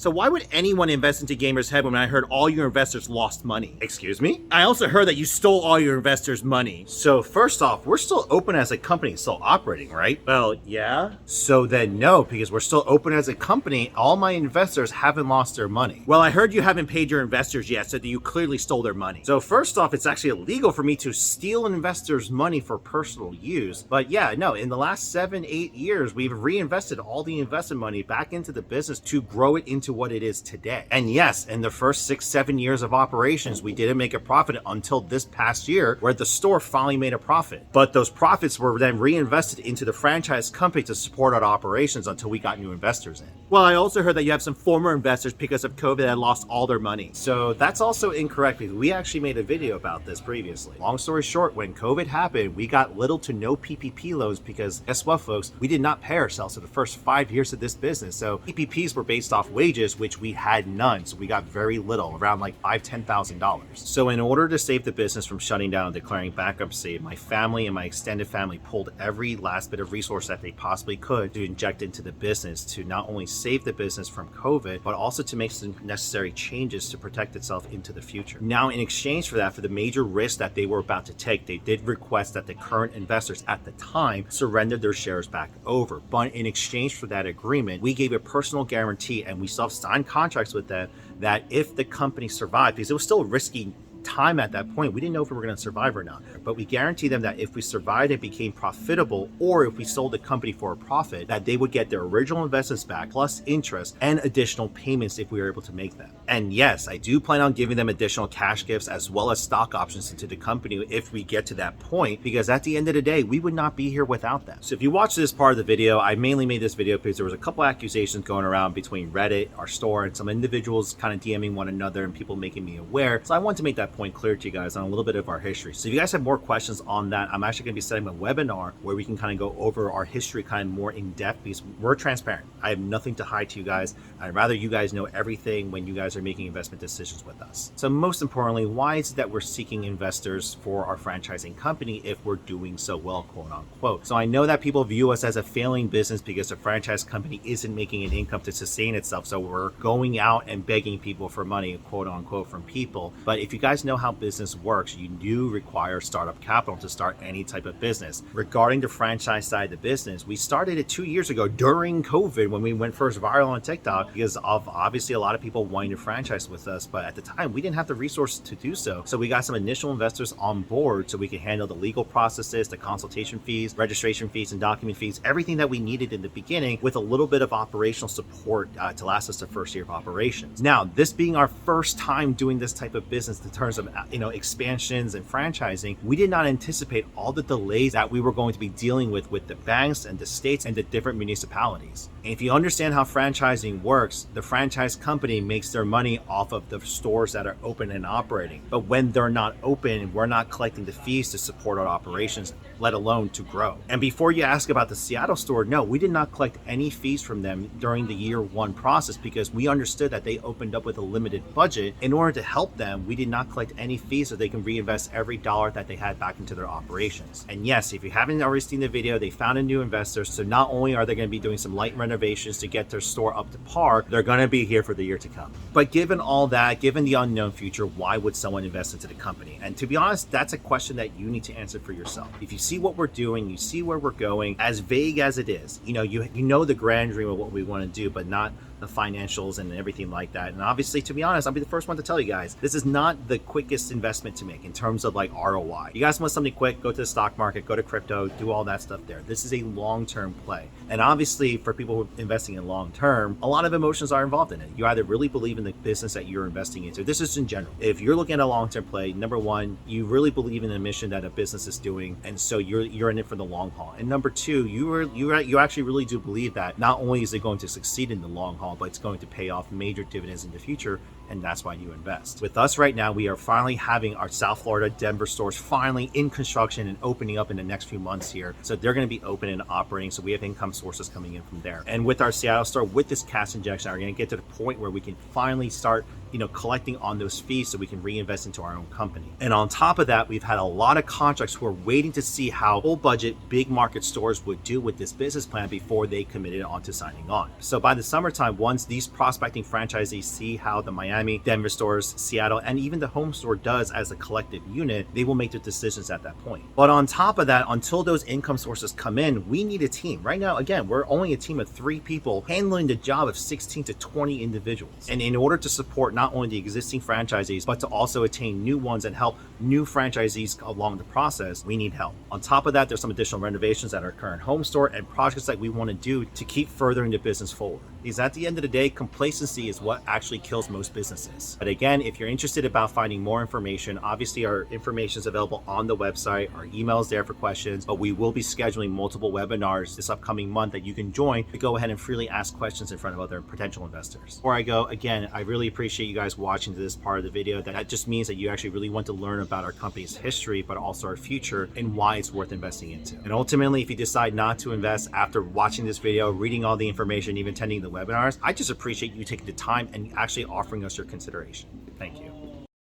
So why would anyone invest into Gamers Head when I heard all your investors lost money? Excuse me? I also heard that you stole all your investors' money. So first off, we're still open as a company, still operating, right? Well, yeah. So then no, because we're still open as a company, all my investors haven't lost their money. Well, I heard you haven't paid your investors yet, so that you clearly stole their money. So first off, it's actually illegal for me to steal an investor's money for personal use. But yeah, no, in the last 7-8 years, we've reinvested all the investment money back into the business to grow it into what it is today. And yes, in the first 6-7 years of operations, we didn't make a profit until this past year, where the store finally made a profit. But those profits were then reinvested into the franchise company to support our operations until we got new investors in. Well, I also heard that you have some former investors because of COVID that lost all their money. So that's also incorrect, because we actually made a video about this previously. Long story short, when COVID happened, we got little to no PPP loans because guess what, folks? We did not pay ourselves for the first 5 years of this business. So PPPs were based off wages, which we had none. So we got very little, around like $5,000-$10,000. So in order to save the business from shutting down and declaring bankruptcy, my family and my extended family pulled every last bit of resource that they possibly could to inject into the business to not only save the business from COVID, but also to make some necessary changes to protect itself into the future. Now, in exchange for that, for the major risk that they were about to take, they did request that the current investors at the time surrender their shares back over. But in exchange for that agreement, we gave a personal guarantee, and we still have signed contracts with them, that if the company survived, because it was still a risky time at that point, we didn't know if we were going to survive or not, but we guaranteed them that if we survived and became profitable, or if we sold the company for a profit, that they would get their original investments back plus interest and additional payments if we were able to make them. And yes, I do plan on giving them additional cash gifts as well as stock options into the company if we get to that point, because at the end of the day, we would not be here without them. So if you watch this part of the video, I mainly made this video because there was a couple accusations going around between Reddit, our store, and some individuals kind of DMing one another and people making me aware. So I wanted to make that point clear to you guys on a little bit of our history. So if you guys have more questions on that, I'm actually going to be setting a webinar where we can kind of go over our history kind of more in depth, because we're transparent. I have nothing to hide to you guys. I'd rather you guys know everything when you guys are making investment decisions with us. So most importantly, why is it that we're seeking investors for our franchising company if we're doing so well, quote unquote? So I know that people view us as a failing business because the franchise company isn't making an income to sustain itself. So we're going out and begging people for money, quote unquote, from people. But if you guys know how business works, you do require startup capital to start any type of business. Regarding the franchise side of the business, we started it 2 years ago during COVID when we went first viral on TikTok, because of obviously a lot of people wanting to franchise with us, but at the time we didn't have the resources to do so. So we got some initial investors on board so we could handle the legal processes, the consultation fees, registration fees, and document fees, everything that we needed in the beginning, with a little bit of operational support to last us the first year of operations. Now, this being our first time doing this type of business in terms of expansions and franchising, we did not anticipate all the delays that we were going to be dealing with the banks and the states and the different municipalities. And if you understand how franchising works, the franchise company makes their money off of the stores that are open and operating. But when they're not open, we're not collecting the fees to support our operations, let alone to grow. And before you ask about the Seattle store, no, we did not collect any fees from them during the year one process, because we understood that they opened up with a limited budget. In order to help them, we did not collect any fees so they can reinvest every dollar that they had back into their operations. And yes, if you haven't already seen the video, they found a new investor. So not only are they going to be doing some light renovations to get their store up to par, they're going to be here for the year to come. But given all that, given the unknown future, why would someone invest into the company? And to be honest, that's a question that you need to answer for yourself. If you see what we're doing, you see where we're going, as vague as it is, you know the grand dream of what we want to do, but not the financials and everything like that. And obviously, to be honest, I'll be the first one to tell you guys, this is not the quickest investment to make in terms of like ROI. You guys want something quick, go to the stock market, go to crypto, do all that stuff there. This is a long-term play. And obviously, for people who are investing in long-term, a lot of emotions are involved in it. You either really believe in the business that you're investing into. This is in general. If you're looking at a long-term play, number one, you really believe in the mission that a business is doing, and so you're in it for the long haul. And number two, you actually really do believe that not only is it going to succeed in the long haul, but it's going to pay off major dividends in the future, and that's why you invest. With us right now, we are finally having our South Florida, Denver stores finally in construction and opening up in the next few months here. So they're going to be open and operating, so we have income sources coming in from there. And with our Seattle store, with this cash injection, we're going to get to the point where we can finally start collecting on those fees so we can reinvest into our own company. And on top of that, we've had a lot of contracts who are waiting to see how full budget, big market stores would do with this business plan before they committed on to signing on. So by the summertime, time, once these prospecting franchisees see how the Miami, Denver stores, Seattle, and even the home store does as a collective unit, they will make their decisions at that point. But on top of that, until those income sources come in, we need a team. Right now, again, we're only a team of 3 people handling the job of 16 to 20 individuals. And in order to support not only the existing franchisees, but to also attain new ones and help new franchisees along the process, we need help. On top of that, there's some additional renovations at our current home store and projects that we want to do to keep furthering the business forward. Because at the end of the day, complacency is what actually kills most businesses. But again, if you're interested about finding more information, obviously our information is available on the website. Our email is there for questions, but we will be scheduling multiple webinars this upcoming month that you can join to go ahead and freely ask questions in front of other potential investors. Before I go, again, I really appreciate you guys watching this part of the video. That just means that you actually really want to learn about our company's history, but also our future and why it's worth investing into. And ultimately, if you decide not to invest after watching this video, reading all the information, even attending the webinars, I just appreciate you taking the time and actually offering us your consideration. Thank you.